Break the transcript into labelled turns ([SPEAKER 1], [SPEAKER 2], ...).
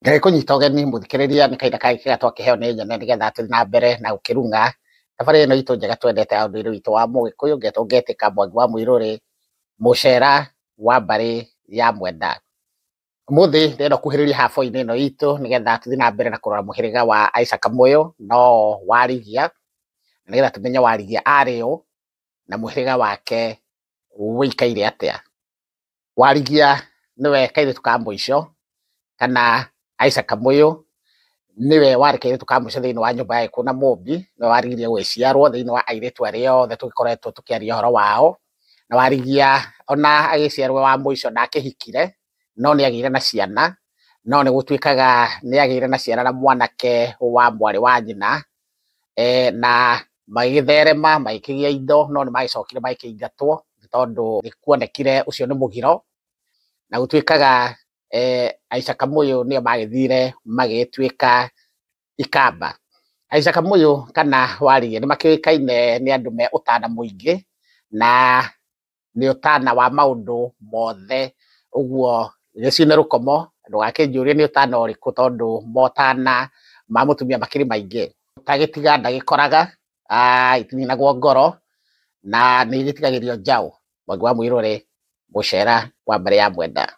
[SPEAKER 1] Ngai kunyita ũgeni mũthikĩrĩria nĩ kahinda kangĩ kega twakĩheo nĩ nyene nĩgetha tũthiĩ na mbere na gũkĩrung'a thabarĩ ĩno itũ njega twendete ya ũndũire witũ wa Mũgĩkũyũ ngetwo ngetĩka Mwangi wa Mũirũrĩ, mũcera wa mbarĩ ya Mwenda. Ũmũthĩ ndĩrenda kuhĩrĩria habũ-inĩ ĩno itũ nĩgetha tũthiĩ na mbere na kũrora mũhĩrĩga wa Isaac Kamũyũ no Warigia, nĩgetha tũmenye Warigia arĩ ũ na mũhĩrĩga wake wũikaire atĩa. Warigia nĩwe kairĩtu ka mũico kana Isaac Kamũyũ nĩwe warĩ kairĩtu ka mũico thĩinĩ wa nyũmba ya gĩkuũ na Mũmbi, nĩwe warigirie gũgĩciarwo thĩinĩ wa airĩtu arĩa othe tũgĩkoretwo tũkĩaria ũhoro wao. Na Warigia ona agĩciarwo wa mũico ndakĩhikire no nĩagĩire na ciana, no nĩgũtuĩkaga nĩagĩire na ciana na mwanake wa mwarĩ wa nyina, na magĩgĩtherema magĩkĩgĩa indo no nĩmagĩcokire magĩkĩingatwo tondũ nĩkuonekire ũcio nĩ mũgiro, na gũtuĩkaga Isaac Kamũyũ nĩo magĩthire magĩgĩtuĩka ikamba. Isaac Kamũyũ kana Warigia nĩmakĩũĩkaine nĩ andũ me ũtana mũingĩ na nĩ ũtana wa maũndũ mothe, ũguo rũciũ nĩ rũkomo ndũgakĩnjũrie nĩ ũtana ũrĩkũ tondũ motana ma mũtumia makĩrĩ maingĩ. Ũtagĩtiga ndagĩkoraga, itininagwo ngoro na nĩigĩtigagĩrio njaũ. Mwangi wa Mũirũrĩ, mũcera wa mbarĩ ya Mwenda.